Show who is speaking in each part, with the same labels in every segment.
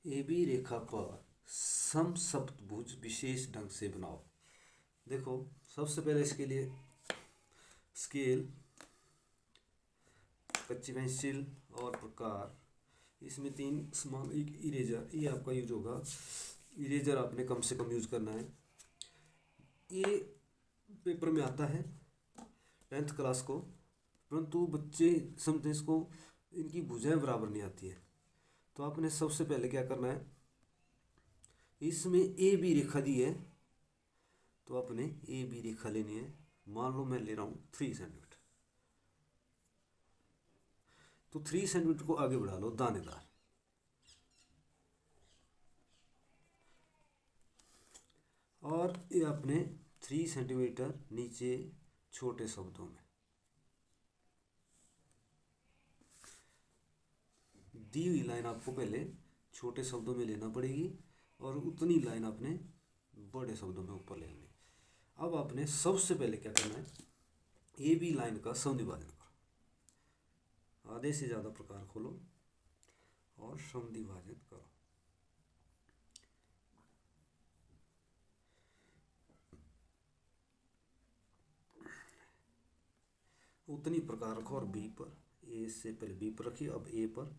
Speaker 1: A B रेखा पर समसप्तभुज विशेष ढंग से बनाओ। देखो, सबसे पहले इसके लिए स्केल, कच्ची पेंसिल और प्रकार, इसमें तीन समान, एक इरेजर, ये आपका यूज होगा। इरेजर आपने कम से कम यूज करना है। ये पेपर में आता है 10th क्लास को, परंतु बच्चे समझते इसको, इनकी भुजाएं बराबर नहीं आती है। तो आपने सबसे पहले क्या करना है, इसमें ए बी रेखा दी है तो आपने ए बी रेखा लेनी है। मान लो मैं ले रहा हूँ 3 सेंटीमीटर, तो 3 सेंटीमीटर को आगे बढ़ा लो दानेदार, और ये आपने 3 सेंटीमीटर नीचे छोटे शब्दों में दी हुई लाइन आपको पहले छोटे शब्दों में लेना पड़ेगी और उतनी लाइन आपने बड़े शब्दों में ऊपर ले लेनी। अब आपने सबसे पहले क्या करना है, ए बी लाइन का समद्विभाजन करो। आधे से ज़्यादा प्रकार खोलो और समद्विभाजन करो। उतनी प्रकार रखो और बी पर, ए से पहले बी पर रखिए, अब ए पर।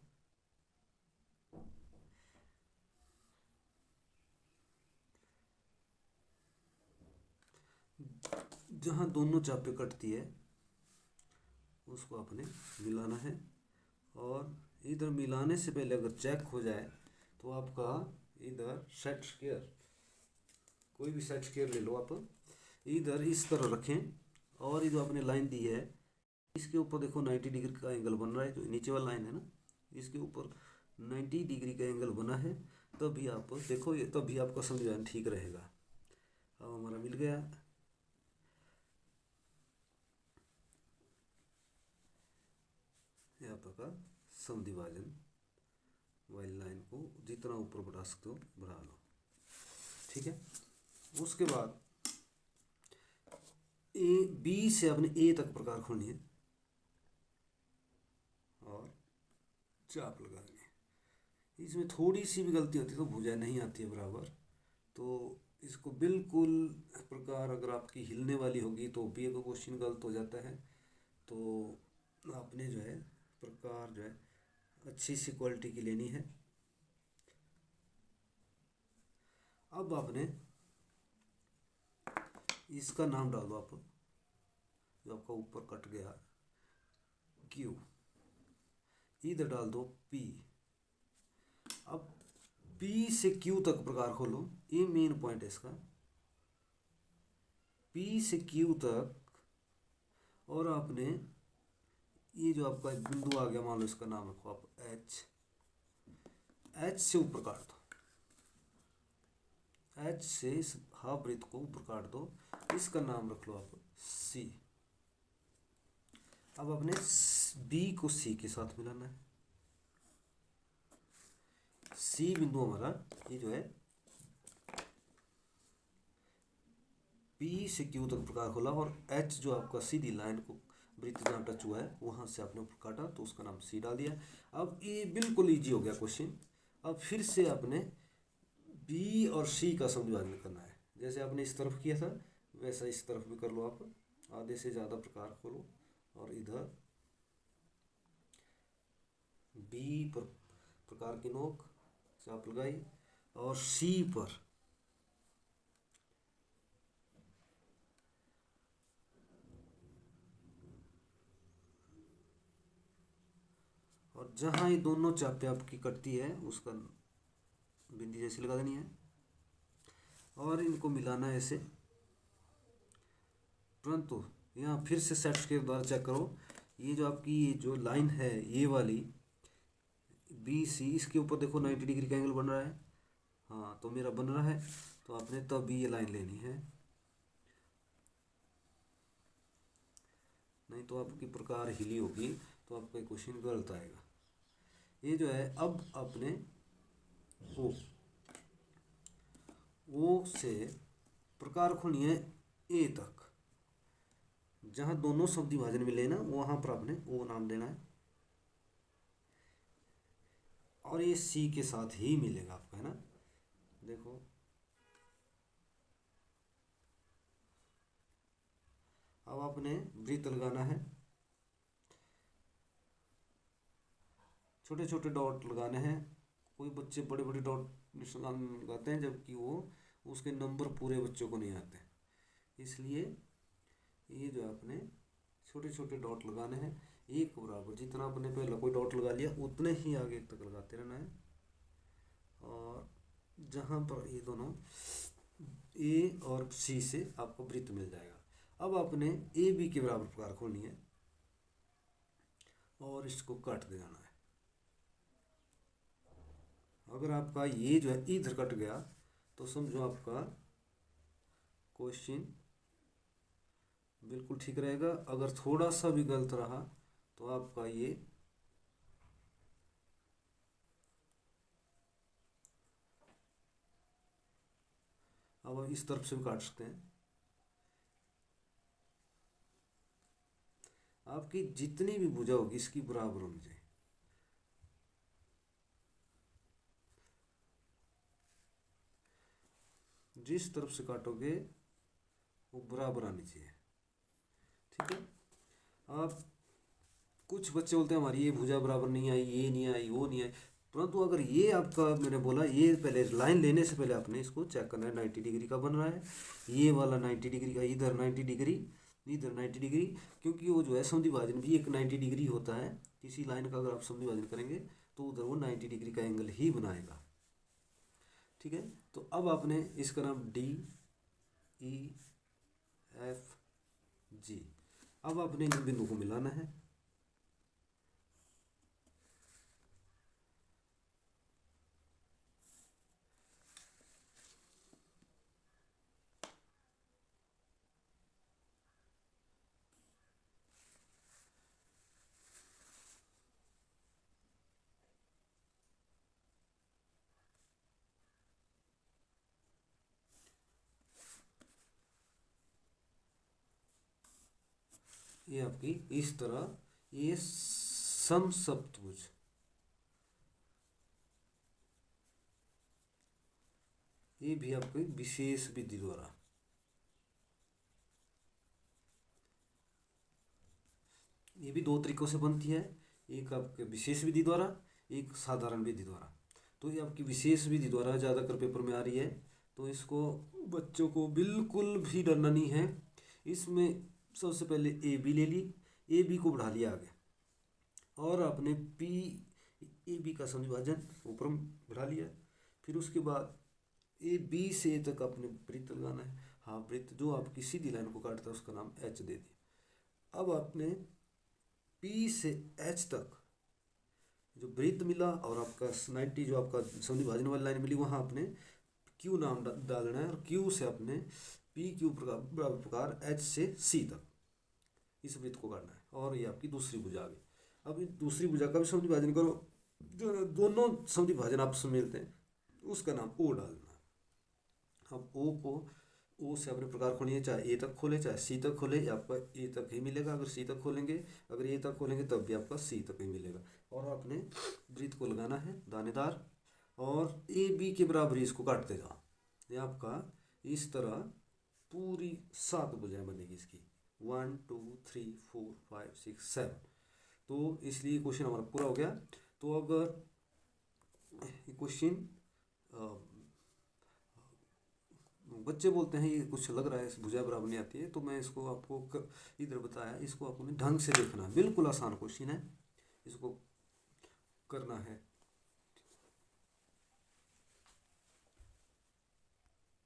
Speaker 1: जहाँ दोनों चापे कटती है उसको आपने मिलाना है, और इधर मिलाने से पहले अगर चेक हो जाए तो आपका इधर सेट स्क्वायर, कोई भी सेट स्क्वायर ले लो आप, इधर इस तरह रखें, और ये जो आपने लाइन दी है इसके ऊपर देखो 90 डिग्री का एंगल बन रहा है। जो नीचे वाला लाइन है ना, इसके ऊपर 90 डिग्री का एंगल बना है, तभी आप देखो, ये तभी आपका समद्विभाजन ठीक रहेगा। अब हमारा मिल गया। ये आपका समद्विभाजन वाली लाइन को जितना ऊपर बढ़ा सकते हो बढ़ा लो, ठीक है। उसके बाद ए बी से आपने ए तक प्रकार खोलनी है और चाप लगानी है। इसमें थोड़ी सी भी गलती होती है तो भुजा नहीं आती है बराबर, तो इसको बिल्कुल प्रकार अगर आपकी हिलने वाली होगी तो भी एक क्वेश्चन गलत हो जाता है। तो आपने जो है प्रकार जो है अच्छी सी क्वालिटी की लेनी है। अब आपने इसका नाम डाल दो, आप जो आपका ऊपर कट गया क्यू, इधर डाल दो पी। अब पी से क्यू तक प्रकार खोलो, ये मेन पॉइंट है इसका, पी से क्यू तक, और आपने ये जो आपका बिंदु आ गया, मान लो इसका नाम रखो आप एच, एच से ऊपर काट दो, एच से इस हाफ वृत्त को ऊपर काट दो, इसका नाम रख लो आप सी। अब अपने बी को सी के साथ मिलाना है। सी बिंदु हमारा ये जो है पी से क्यू तक प्रकार खोला, और एच जो आपका सीधी लाइन को वृत्त जहाँ टच हुआ है वहां से आपने ऊपर काटा तो उसका नाम सी डाल दिया। अब ये बिल्कुल इजी हो गया क्वेश्चन। अब फिर से आपने बी और सी का समद्विभाजन करना है, जैसे आपने इस तरफ किया था वैसा इस तरफ भी कर लो आप। आधे से ज़्यादा प्रकार खोलो और इधर बी पर प्रकार की नोक चाप लगाई, और सी पर और जहाँ ये दोनों चापे आपकी कटती है उसका बिंदी जैसी लगा देनी है, और इनको मिलाना है ऐसे। परंतु यहाँ फिर से सेट के द्वारा चेक करो, ये जो आपकी ये जो लाइन है ये वाली बी सी, इसके ऊपर देखो 90 डिग्री का एंगल बन रहा है। हाँ, तो मेरा बन रहा है, तो आपने तब भी ये लाइन लेनी है, नहीं तो आपकी प्रकार हिली होगी तो आपका क्वेश्चन गलत आएगा। ये जो है, अब आपने ओ से प्रकार खोलनी है ए तक, जहाँ दोनों समद्विभाजन मिले ना वहाँ पर आपने ओ नाम देना है। और ये सी के साथ ही मिलेगा आपका, है ना। देखो अब आपने वृत्त लगाना है, छोटे छोटे डॉट लगाने हैं। कोई बच्चे बड़े बड़े डॉट लगाते हैं, जबकि वो उसके नंबर पूरे बच्चों को नहीं आते, इसलिए ये जो आपने छोटे छोटे डॉट लगाने हैं, एक बराबर जितना आपने पहले कोई डॉट लगा लिया उतने ही आगे तक लगाते रहना है। और जहाँ पर ये दोनों ए और सी से आपको वृत्त मिल जाएगा। अब आपने ए बी के बराबर प्रकार खोलनी है और इसको काट दे जाना है। अगर आपका ये जो है इधर कट गया तो समझो आपका क्वेश्चन बिल्कुल ठीक रहेगा। अगर थोड़ा सा भी गलत रहा तो आपका ये अब इस तरफ से भी काट सकते हैं। आपकी जितनी भी भुजा होगी इसकी बराबर होनी चाहिए। जिस तरफ से काटोगे वो बराबर आनी चाहिए, ठीक है। आप कुछ बच्चे बोलते हैं हमारी ये भुजा बराबर नहीं आई, ये नहीं आई, वो नहीं आई, परंतु अगर ये आपका मैंने बोला ये पहले लाइन लेने से पहले आपने इसको चेक करना है 90 डिग्री का बन रहा है, ये वाला 90 डिग्री का, इधर 90 डिग्री, इधर 90 डिग्री, क्योंकि वो जो है सम विभाजन भी एक 90 डिग्री होता है। किसी लाइन का अगर आप सम विभाजन करेंगे तो उधर वो 90 डिग्री का एंगल ही बनाएगा, ठीक है। तो अब आपने इसका नाम डी ई एफ जी, अब आपने इन बिंदु को मिलाना है। ये आपकी इस तरह ये समसप्तभुज, ये भी आपकी विशेष विधि द्वारा, ये भी दो तरीकों से बनती है, एक आपके विशेष विधि द्वारा, एक साधारण विधि द्वारा। तो ये आपकी विशेष विधि द्वारा ज़्यादातर पेपर में आ रही है, तो इसको बच्चों को बिल्कुल भी डरना नहीं है। इसमें सबसे पहले ए बी ले ली, ए बी को बढ़ा लिया आगे, और आपने पी ए बी का समविभाजन ऊपर बढ़ा लिया, फिर उसके बाद ए बी से तक आपने वृत्त लगाना है। हाँ, वृत्त जो आपकी सीधी लाइन को काटता है उसका नाम एच दे दिया। अब आपने पी से एच तक जो वृत्त मिला और आपका 90 जो आपका समविभाजन वाली लाइन मिली, वहाँ आपने क्यू नाम डालना है, और क्यू से आपने पी क्यू प्रकार एच से सी तक इस वृत्त को काटना है। और ये आपकी दूसरी भुजा आ गई। अब ये दूसरी भुजा का भी समविभाजन करो, जो दोनों समविभाजन आपस में मिलते हैं उसका नाम ओ डालना है। अब ओ को ओ से अपने प्रकार खोलिए, चाहे ए तक खोले चाहे सी तक खोले, आपका ए तक ही मिलेगा। अगर सी तक खोलेंगे, अगर ए तक खोलेंगे तब भी आपका सी तक ही मिलेगा। और आपने वृत्त को लगाना है दानेदार, और ए बी के बराबर इसको काटते जाओ। ये आपका इस तरह पूरी 7 भुजाएं बनेगी इसकी, 1 2 3 4 5 6 7। तो इसलिए क्वेश्चन हमारा पूरा हो गया। तो अगर क्वेश्चन बच्चे बोलते हैं ये कुछ लग रहा है भुजा बराबर नहीं आती है, तो मैं इसको आपको इधर बताया, इसको आपने ढंग से देखना, बिल्कुल आसान क्वेश्चन है, इसको करना है।